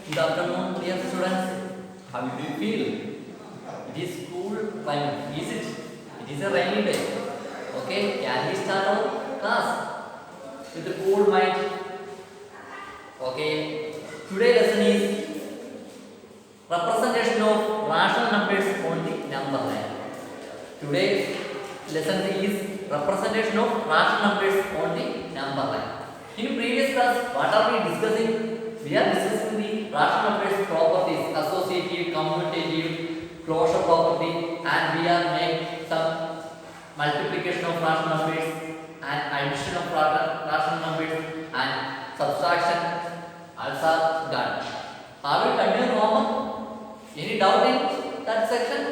Good afternoon, dear students. How do you feel? It is cool climate, is it? It is a rainy day. Okay, can we start our class with a cool mind? Okay, today's lesson is representation of rational numbers on the number line. Today's lesson is representation of rational numbers on the number line. In previous class, what are we discussing? We are discussing the rational numbers properties, associative, commutative, closure property, and we are making some multiplication of rational numbers and addition of rational numbers and subtraction also done. Have you done your homework? Any doubt in that section?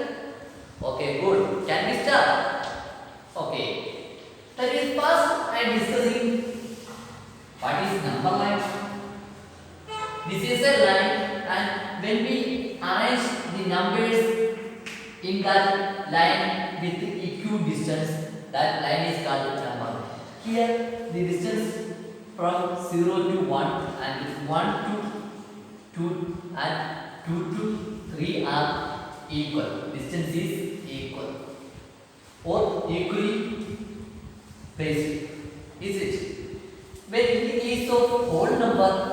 Okay, good. Can we start? Okay. That is first I am discussing what is number line. This is a line, and when we arrange the numbers in that line with equidistance, that line is called number. Here the distance from 0 to 1 and 1 to 2 and 2 to 3 are equal. Distance is equal or equally placed. Is it? When in the case of whole number,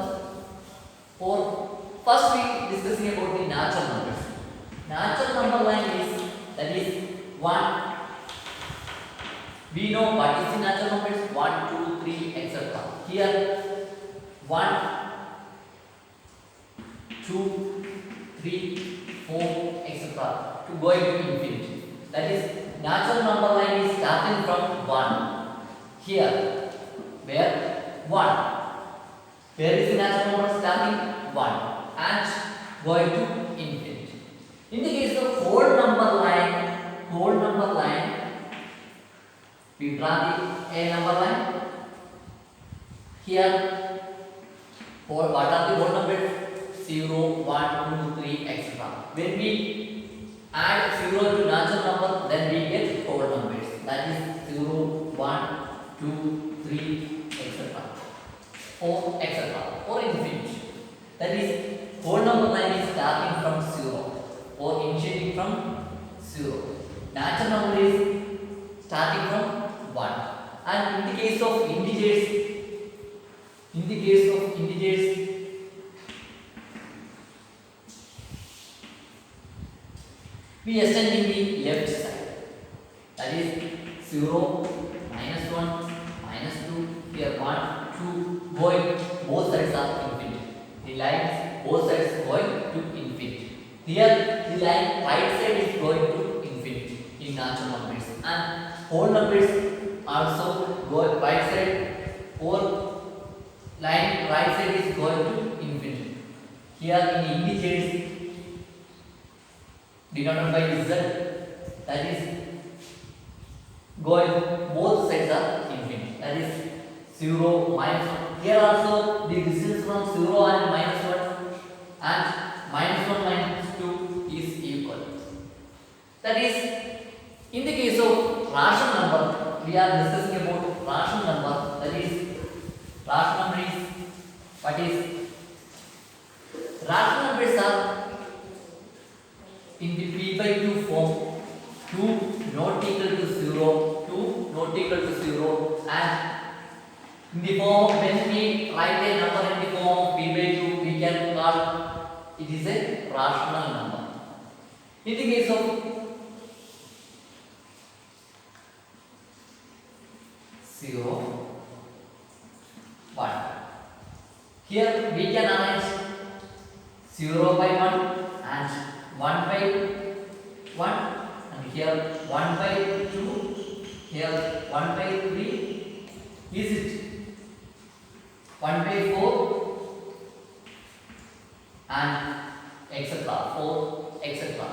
or first we discussing about the natural numbers. Natural number line is, that is 1. We know what is the natural numbers, 1, 2, 3, etc. Here 1, 2, 3, 4, etc. to go into infinity. That is natural number line is starting from 1. Here where 1. Where is the natural number starting? 1 and going to infinity. In the case of whole number line, we draw the a number line. Here, what are the whole numbers? 0, 1, 2, 3, etc. When we add 0 to natural number, then we get whole numbers. That is 0, 1, 2, 3, etc. 4, etc. or infinity. That is whole number line is starting from 0 or initiating from 0. Natural number is starting from 1. And in the case of integers, we extend in the left side. That is 0, -1, -2, here 1, 2, going both sides are infinity. The lines both sides going to infinity. Here the line right side is going to infinity in natural numbers, and whole numbers also go right side, or line right side is going to infinity. Here in integers denoted by z, that is going both sides are infinity. That is 0, -1. Here also the distance from 0 and -1 and -1, -2 is equal. That is, in the case of rational number, we are discussing about rational number. That is, rational number is what is? Rational numbers are in the p/q form. 2 not equal to 0, 2 not equal to 0, and in the form, when we write a number in the form of p/q, we can call it is a rational number. In the case of zero, 1, here we can arrange 0 by 1 and 1 by 1, and here 1 by 2, here 1 by 3. Is it 1 by 4 and etc. 4, etc.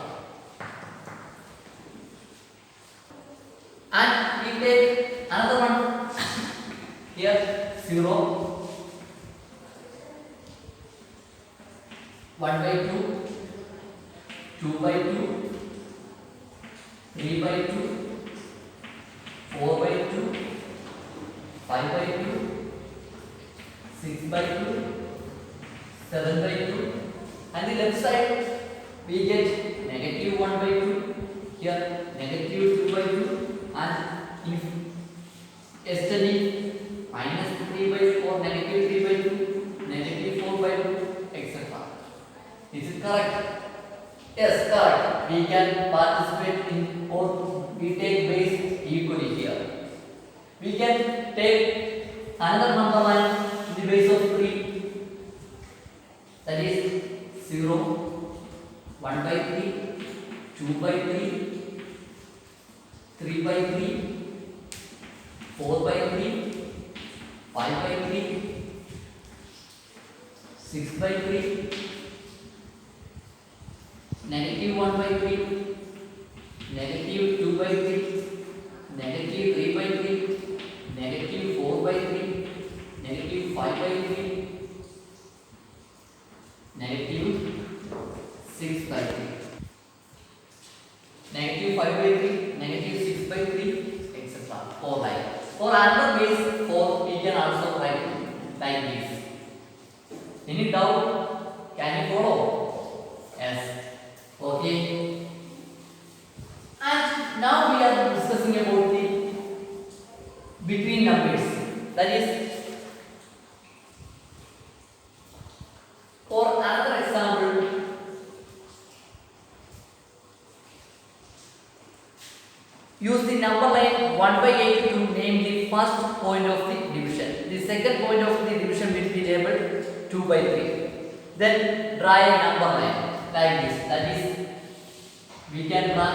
And we take another one. Here 0, 1 by 2, 2 by 2, 3 by 2, 4 by 2, 5 by 2, 6 by 2, 7 by 2, and the left side we get negative 1 by 2, here negative 2 by 2, and if extending minus 3 by 4, negative 3 by 2, negative 4 by 2, etc. Is it correct? Yes, correct. We can participate in, or we take base equally here. We can take another number line in the base of 3, that is 0, 1 by 3, 2 by 3, 3 by 3, 4 by 3, 5 by 3, 6 by 3, negative 1 by 3, negative 2 by 3, negative 3 by 3, negative 4 by 3, negative 5 by 3, negative 6 by 3, negative 5 by 3, negative 6 by 3, etc. For like. For another base 4, we can also write like this. Any doubt? Can you follow? Yes. Okay. And now we are discussing about the between numbers. That is, for another example, use the number line 1 by 8 to name the first point of the division. The second point of the division will be labeled 2 by 3. Then draw a number line like this. That is, we can draw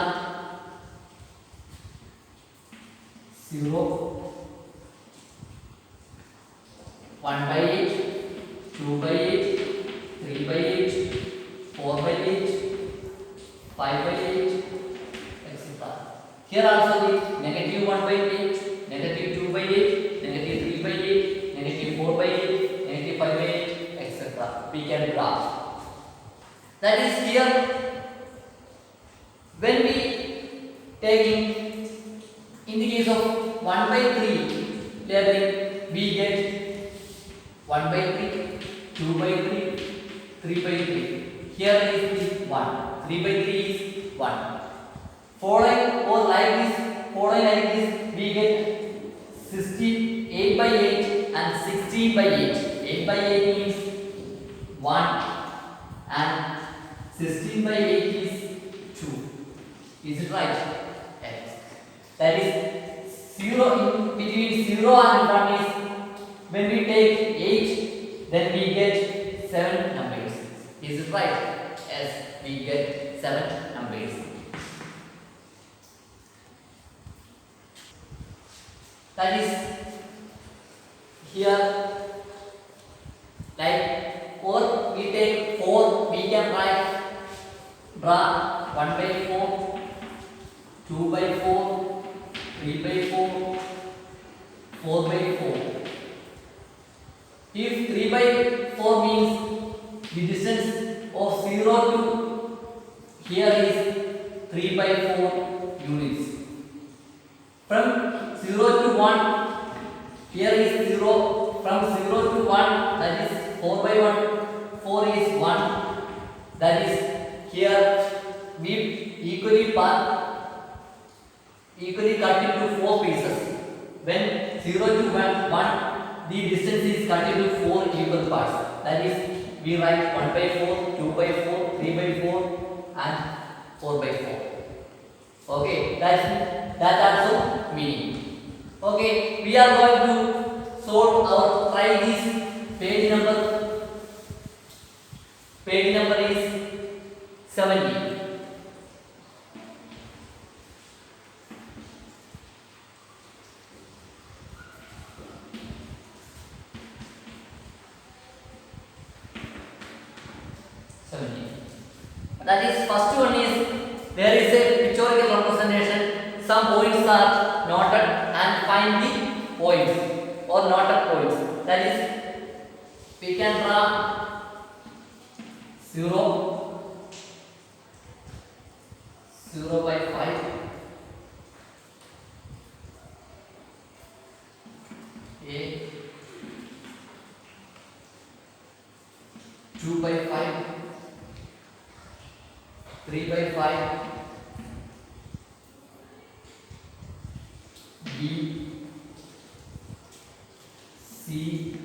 0, 1 by 8, 2 by 8, 3 by 8, 4 by 8, 5 by 8, etc. Here also the negative 1 by 8, negative 2 by 8, negative 3 by 8, negative 4 by 8, negative 5 by 8, etc. We can draw. That is, here when we taking in the case of 1 by 3 labeling, we get 1 by 3, 2 by 3, 3 by 3. Here is the 1. 3 by 3 is 1. Following or like this, we get 68 by 8 and 16 by 8. 8 by 8 means 1 and 16 by 8 is 2. Is it right? Yes. That is 0 in between 0 and 1 is when we take 8, then we get 7 numbers. Is it right? Yes, we get 7 numbers. That is, here like, or we take 4, we can draw 1 by 4, 2 by 4, 3 by 4, 4 by 4. If 3 by 4 means the distance of 0 to here is 3 by 4 units. From 0 to 1, here is 0. From 0 to 1, that is 4 by 1. 4 is 1. That is, here we equally cut into 4 pieces. When 0 to 1, the distance is cut into 4 equal parts. That is, we write 1 by 4, 2 by 4, 3 by 4, and 4 by 4. Okay, that also meaning. Okay, we are going to solve our try this page number. Page number is 70. That is, first one is there is a pictorial representation. Some points are noted and find the points or noted points. That is, we can draw 0, 0 by 5, a 2 by 5, 3 by 5 B C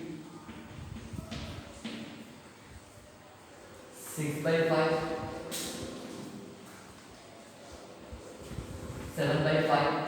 6 by 5 7 by 5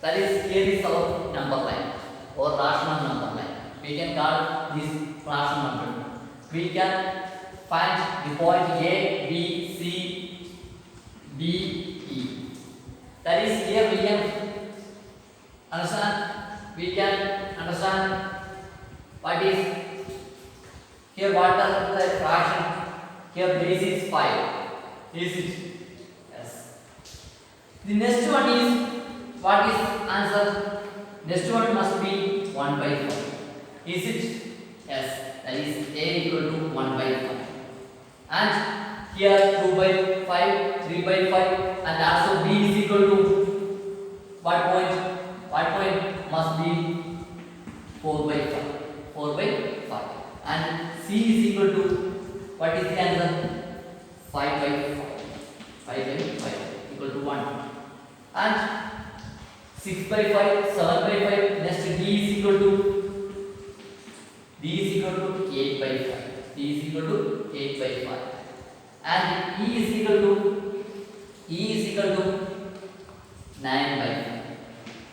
that is here is our number line or rational number line. We can call this rational number. We can find the point A, B, C, D, E. That is here we can understand. We can understand what is here. What are the fraction? Here base is 5. Is it? Yes. The next one is. What is answer? Next one must be 1 by 5. Is it? Yes. That is A equal to 1 by 5. And here 2 by 5, 3 by 5, and also B is equal to what point? What point must be 4 by 5. 4 by 5. And C is equal to what is the answer? 5 by 5. 5 by 5 equal to 1. And 6 by 5, 7 by 5, next D is equal to 8 by 5. D is equal to 8 by 5. And E is equal to 9 by 5.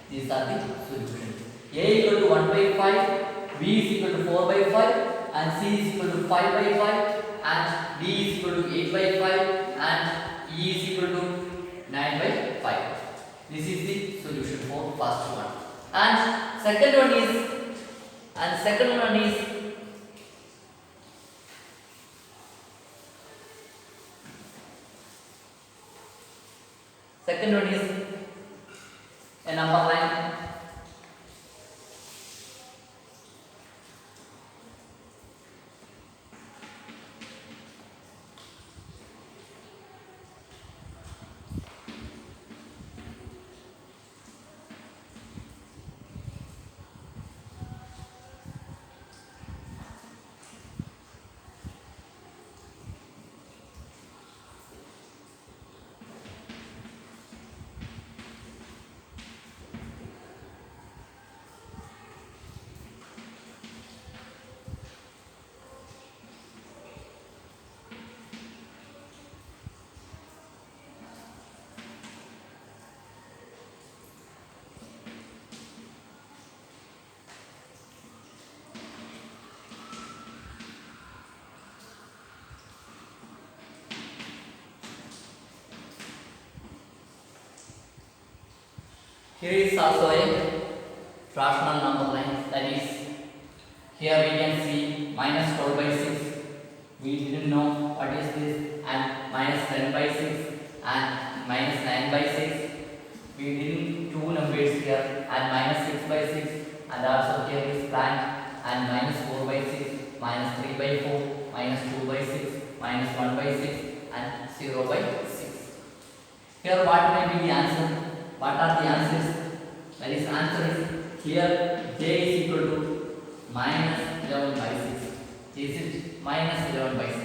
These are the solutions. A equal to 1 by 5, B is equal to 4 by 5, and C is equal to 5 by 5, and D is equal to 8 by 5, and E is equal to 9 by 5. This is the solution for first one. And second one is a number line. Here is also a rational number line, that is here we can see minus 12 by 6. We didn't know what is this, and minus 10 by 6 and minus 9 by 6. We didn't two numbers here, and minus 6 by 6, and also here is blank, and minus 4 by 6, minus 3 by 4, minus 2 by 6, minus 1 by 6, and 0 by 6. Here what may be the answer? What are the answers? That is answer is here J is equal to minus 11 by 6. Is it minus 11 by 6?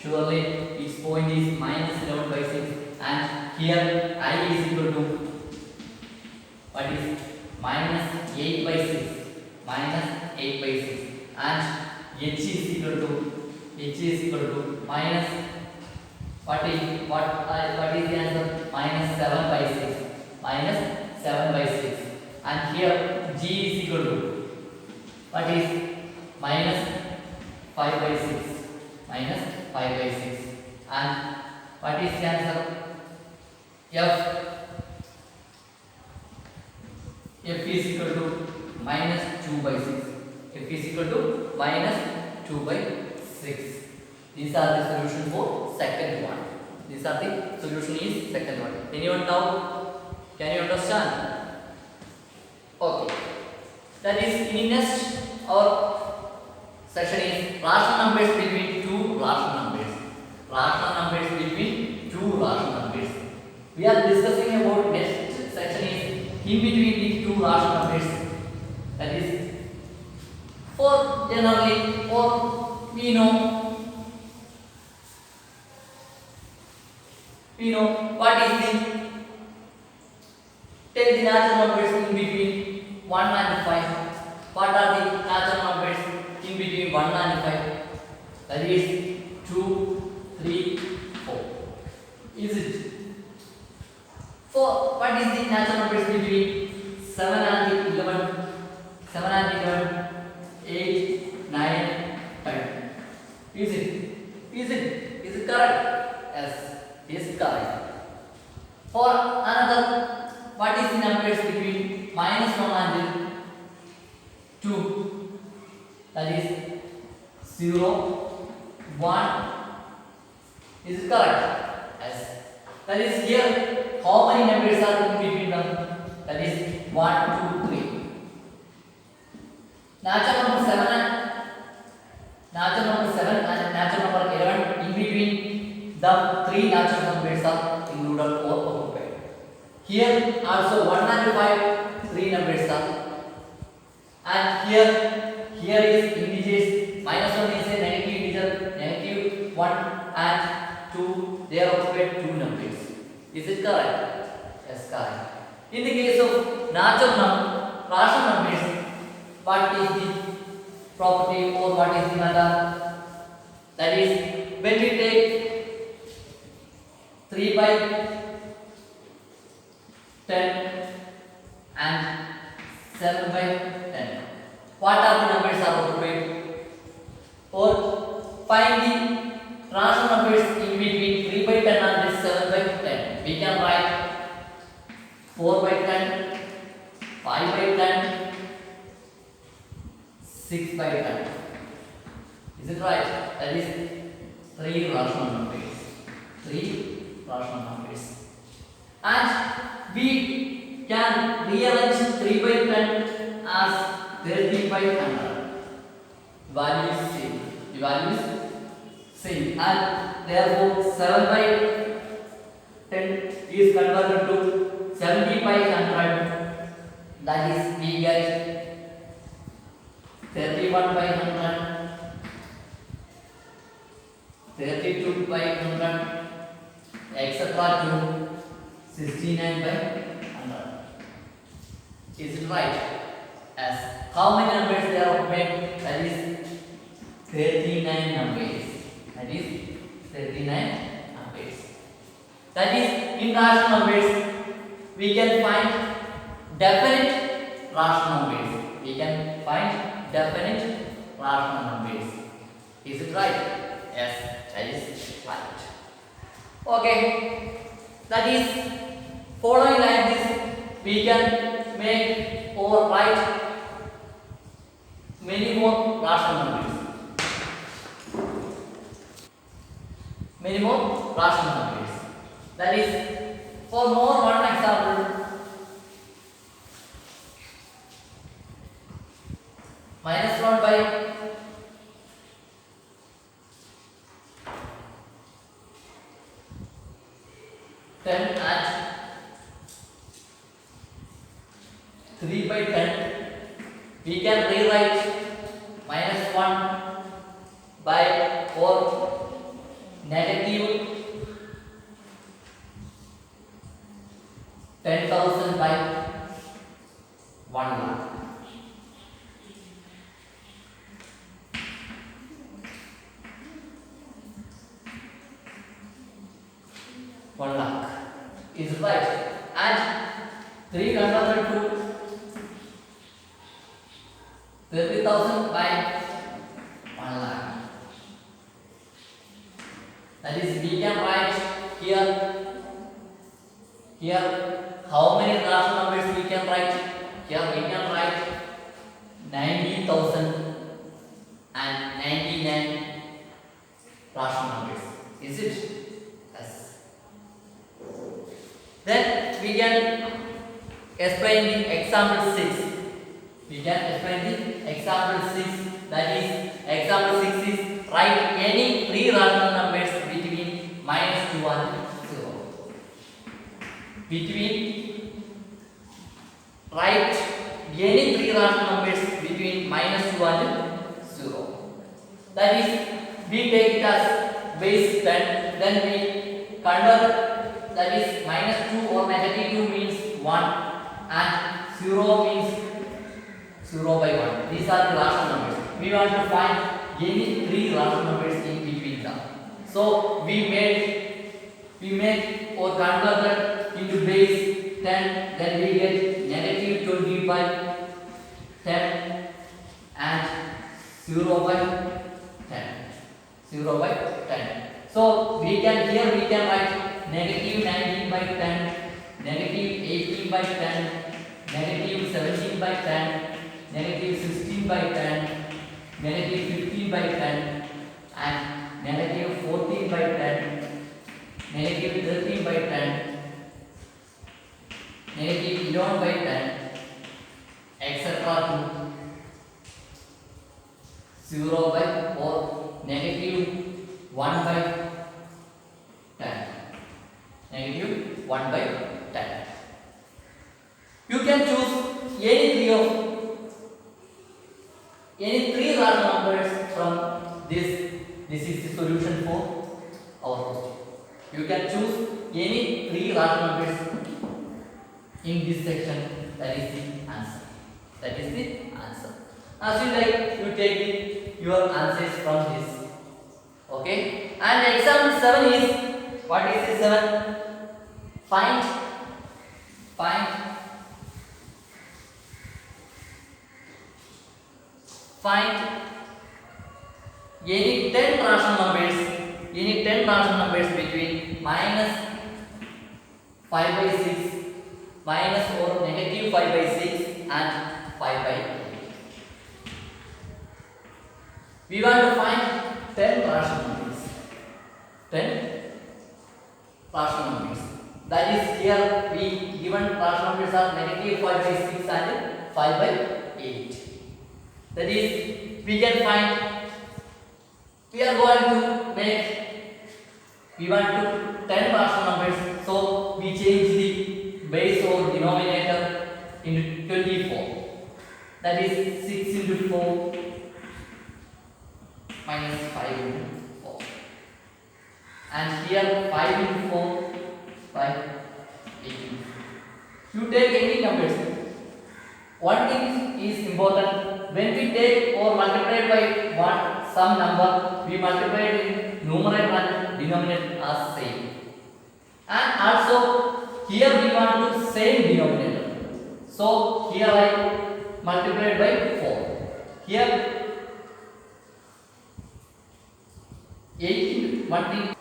Surely its point is minus 11 by 6, and here I is equal to what is minus 8 by 6. Minus 8 by 6, and H is equal to minus what is the answer? Minus 7 by 6. Minus 7 by 6, and here G is equal to what is minus 5 by 6. Minus 5 by 6, and what is the answer? F is equal to minus 2 by 6. F is equal to minus 2 by 6. These are the solution for second one. These are the solution is second one. Anyone doubt? Can you understand? Okay. That is in next our section is rational numbers between two rational numbers. Rational numbers between two rational numbers. We are discussing about next section is in between the two rational numbers. That is for generally for we know what is the take the natural numbers in between 1 and 5. What are the natural numbers in between 1 and 5? That is 2, 3, 4. Is it? For what is the natural numbers between 7 and 11? 7 and 11, 8, 9, 10. Is it? Is it? Is it correct? Yes, is correct. For another, what is the numbers between minus 1 and 2? That is 0, 1. Is it correct? Yes. That is here. How many numbers are in between them? That is 1, 2, 3. Natural number 7 and natural number 11 in between the three natural numbers are included or occupied. Here also 1 and 5 three numbers are, and here is integers. Minus 1 is a negative integer, negative 1 and 2. They are occupied two numbers. Is it correct? Yes, correct. In the case of rational numbers, what is the property or what is the method? That is when we take 3 by 10 and 7 by 10. What are the numbers are occupied? Or find the rational numbers in between 3 by 10 and 7 by 10. We can write 4 by 10, 5 by 10, 6 by 10. Is it right? That is 3 rational numbers. 3 rational numbers. And we can rearrange 3 by 10 as 30 by 100. Value is same. The value is same. And therefore 7 by 10 is converted to 70 by 100. That is we get 31 by 100, 32 by 100, etc. to 69 by 100. Is it right? Yes. How many numbers they are occupied? That is 39 numbers. That is 39 numbers. That is in rational numbers we can find definite rational numbers. We can find definite rational numbers. Is it right? Yes, that is right. Okay, that is following like this. We can make or write many more rational numbers. Many more rational numbers. That is for more one example. Minus 1 by 10 and 3 by 10. We can rewrite minus 1 by 4 negative 10,000 by 1 lakh. Is right, and 3 converted to 30,000 by 1 lakh. That is, we can write here how many rational numbers we can write. Here we can write 90,000 and 99 rational numbers. Is it? Yes. Then we can explain the example 6. We can explain the example 6. That is, example 6 is write any three rational numbers between minus 2 and 0. Write any three rational numbers between minus 2 and 0. That is, we take it as base 10, then we convert, that is minus 2 or negative 2 means 1 and 0 means 0 by 1. These are the rational numbers. We want to find any three rational numbers in between them. So we make or converted into base 10, then we get negative 20 by 10 and 0 by 10. 0 by 10. So we can write negative 19 by 10, negative 18 by 10, negative 17 by 10, negative 16 by 10, negative 15 by 10, and negative 14 by 10, negative 13 by 10, negative 11 by 10, etc. to 0 by or negative 1 by 10. Negative 1 by 10. You can choose any three rational numbers from this. This is the solution for our question. You can choose any three rational numbers in this section. That is the answer. That is the answer. As you like, you take your answers from this. Okay. And example 7 is, what is the 7? Find any 10 rational numbers between minus 5 by 6, minus or negative 5 by 6 and 5 by 8. We want to find 10 rational numbers. 10 rational numbers. That is, here we given rational numbers are negative 5 by 6 and 5 by 8. That is, we can find, we are going to make, we want to 10 rational numbers, so we change the base or denominator into 24. That is 6 into 4 minus 5 into 4. And here 5 into 4 by 8. You take any numbers. One thing is important. When we take or multiply by some number, we multiply it in numerator and denominator as same. And also here we want to same denominator. So here I multiplied by 4. Here 18 multiply.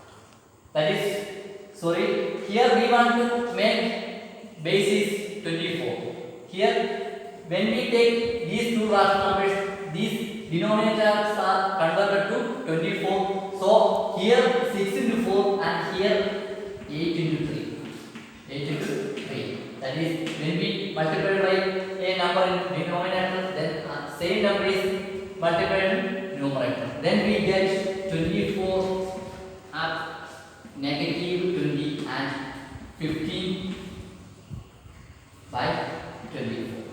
That is, sorry. Here we want to make base is 24. Here when we take these two rational numbers, these denominators are converted to 24. So here 6 into 4 and here 8 into 3. 8 into 3. That is, when we multiply by a number in denominator, then same number is multiplied in numerator. Then we get 24 at negative 20 and 15 by 24.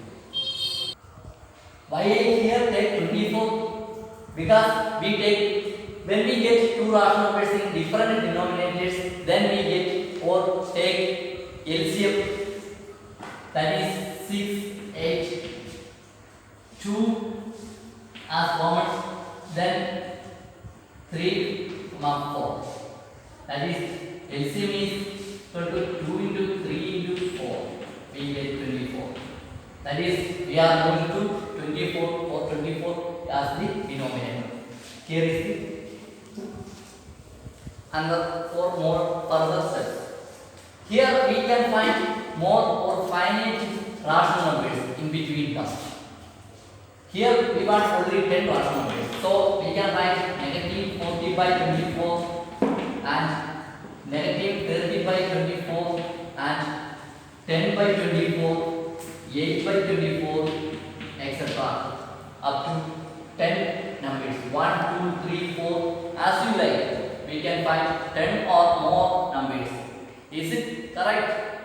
Why here take 24? Because we take, when we get two rational numbers in different denominators, then we get or take LCM, that is 6, 8, 2 as common, then 3, 4. That is, LCM is equal to 2 into 3 into 4. We get 24. That is, we are going to 24 or 24 as the denominator. Here is the another for more further steps. Here we can find more or finite rational numbers in between them. Here we want only 10 rational numbers. So we can write negative 40 by 24 and negative 30 by 24 and 10 by 24 8 by 24, etc. Up to 10 numbers. 1, 2, 3, 4. As you like. We can find 10 or more numbers. Is it correct?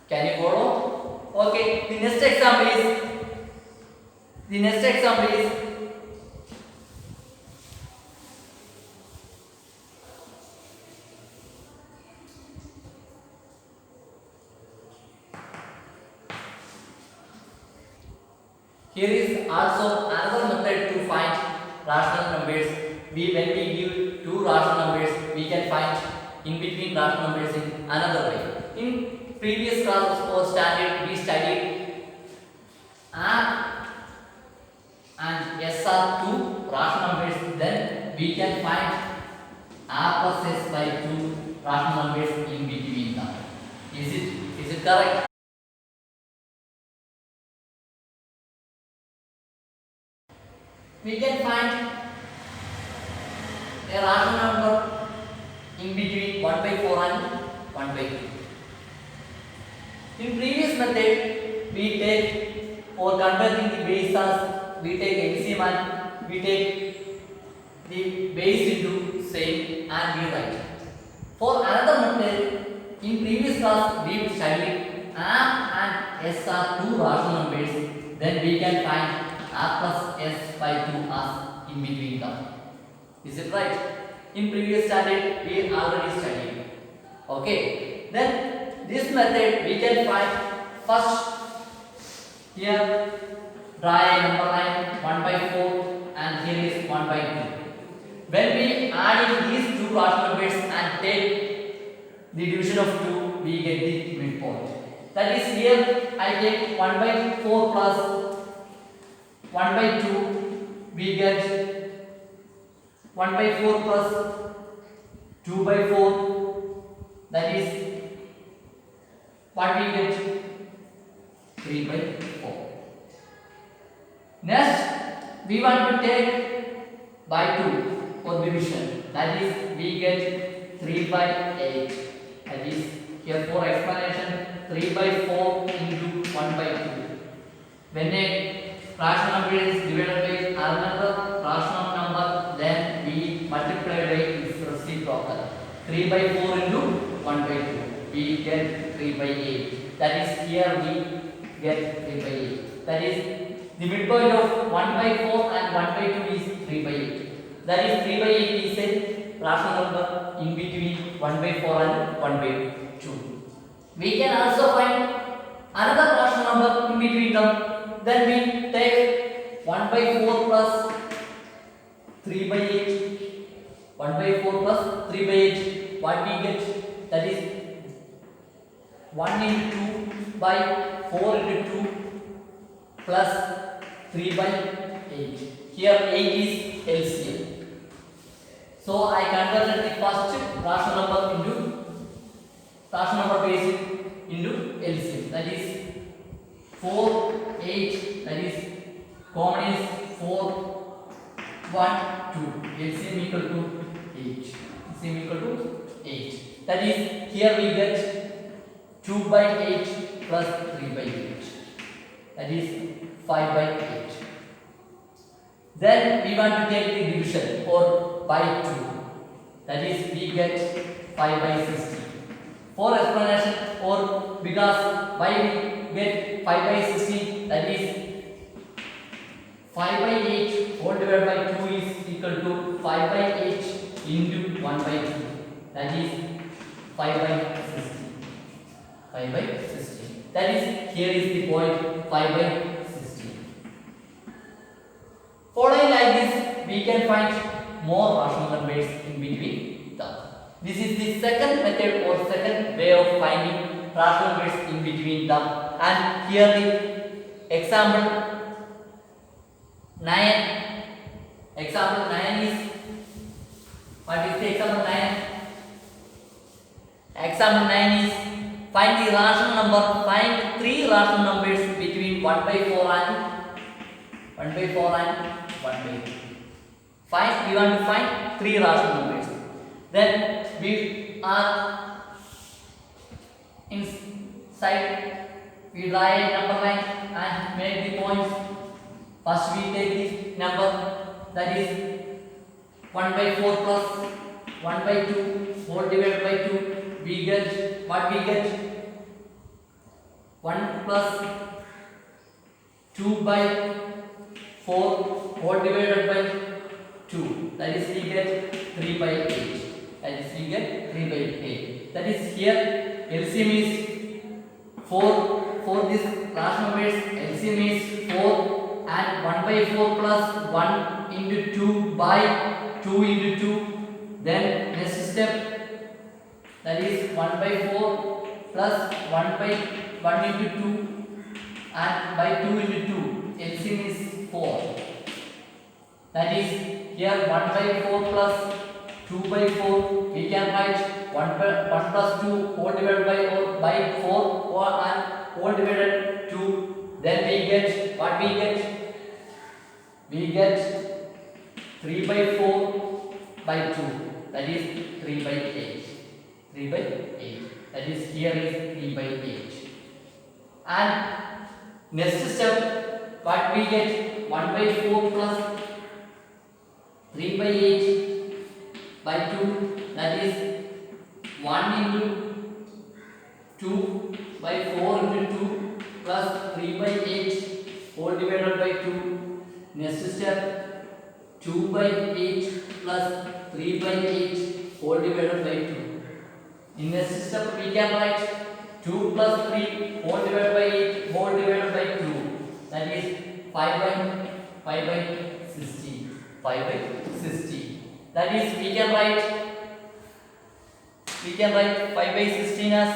Can you follow? Okay. The next example is here is also another method to find rational numbers. When we give two rational numbers, we can find in between rational numbers in another way. In previous class or standard, we studied R and S are two rational numbers. Then we can find R plus S by two rational numbers in between them. Is it correct? We can find a rational number in between 1 by 4 and 1 by 2. In previous method, we take for converting the base as we take LCM and we take the base into same and we write. For another method, in previous class we studied R and S are two rational numbers. Then we can find R plus S by 2 as in between them. Is it right? In previous standard we already studied. Okay. Then this method we can find first here draw a number line 1 by 4 and here is 1 by 2. When we add in these two rational numbers and take the division of 2, we get the midpoint. That is here I take 1 by 4 plus 1 by 2, we get 1 by 4 plus 2 by 4, that is what we get 3 by 4. Next, we want to take by 2 for division, that is we get 3 by 8. That is here for explanation 3 by 4 into 1 by 2. When a rational number is divided by another rational number, then we multiply by its reciprocal. 3 by 4 into 1 by 2. We get 3 by 8. That is here we get 3 by 8. That is the midpoint of 1 by 4 and 1 by 2 is 3 by 8. That is 3 by 8 is a rational number in between 1 by 4 and 1 by 2. We can also find another rational number in between them. Then we take 1 by 4 plus 3 by 8. 1 by 4 plus 3 by 8. What we get? That is 1 into 2 by 4 into 2 plus 3 by 8. Here 8 is LCM. So I converted the first rational number into rational number base into LCM. That is 4, 8. That is common is 4, 1, 2. LCM equal to 8. LCM equal to 8. That is here we get 2 by 8 plus 3 by 8. That is 5 by 8. Then we want to take the division or by 2. That is we get 5 by 60. For explanation or because why we get 5 by 60, that is 5 by 8 whole divided by 2 is equal to 5 by 8 into 1 by 2. That is 5 by 60. 5 by 60. That is here is the point 5 by 60. Following like this, we can find more rational numbers in between them. This is the second method or second way of finding rational numbers in between them. And here the example 9. Example 9 is, what is the example 9? Example 9 is find the rational number, find three rational numbers between 1 by 4 and 1 by 4 and 1 by 2. Find, we want to find three rational numbers. Then we are inside, we draw a number line and make the points. First we take this number, that is 1 by 4 plus 1 by 2 whole divided by 2. We get what we get? 1 plus 2 by 4 whole divided by 2. That is we get 3 by 8. That is we get 3 by 8. That is here LCM is 4. For this rational numbers LCM is 4 and 1 by 4 plus 1 into 2 by 2 into 2. Then next step, that is 1 by 4 plus 1 by 1 into 2 and by 2 into 2. LCM is 4. That is here 1 by 4 plus 2 by 4. We can write 1 plus 2 whole divided by 4 and whole divided 2. Then we get what we get? We get 3 by 4 by 2. That is 3 by 8. 3 by 8. That is here is 3 by 8. And next step, what we get? 1 by 4 plus 3 by 8 by 2. That is 1 into 2 by 4 into 2 plus 3 by 8 whole divided by 2. Next step, 2 by 8 plus 3 by 8 whole divided by 2. In next step we can write 2 plus 3 whole divided by 8 whole divided by 2. That is 5 by 60. 5 by 60. That is we can write 5 by 16 as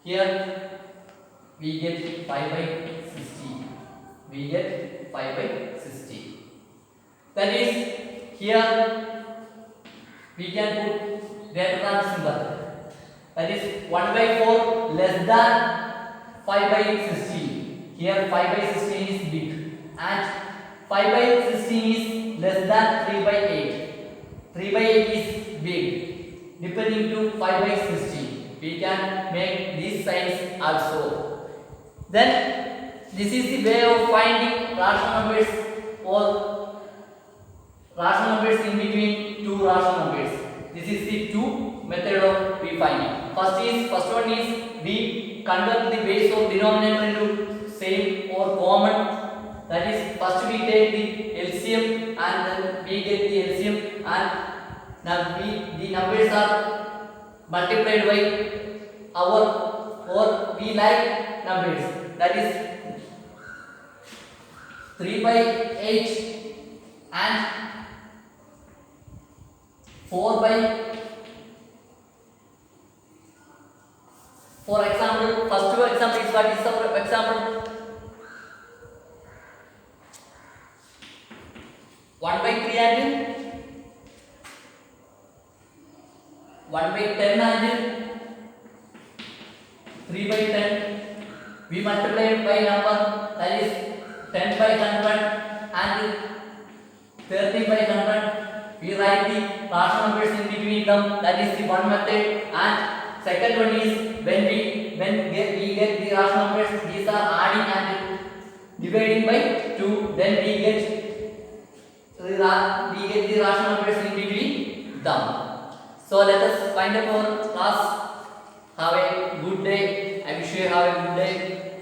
here we get 5 by 60. We get 5 by 60. That is here we can put greater than symbol. That is 1 by 4 less than 5 by 16. Here 5 by 16 is big and 5 by 16 is less than 3 by 8. 3 by 8 is big. Depending to 5 by 16, we can make these signs also. Then this is the way of finding rational numbers or rational numbers in between two rational numbers. This is the two method of we finding. First one is we convert the base of denominator into same or common. That is first we take the LCM and then we get the LCM and now the numbers are multiplied by our or we like numbers. That is 3 by 8 and 4 by. For example, first example is what is our example? 1 by 3 and 1 by 10 and 3 by 10. We multiply it by number, that is 10 by 100 and 30 by 100. We write the rational numbers in between them. That is the one method. And second one is when we get the rational numbers, these are adding and dividing by 2. Then we get the rational numbers in between them. So let us find out our class. Have a good day. I wish you have a good day.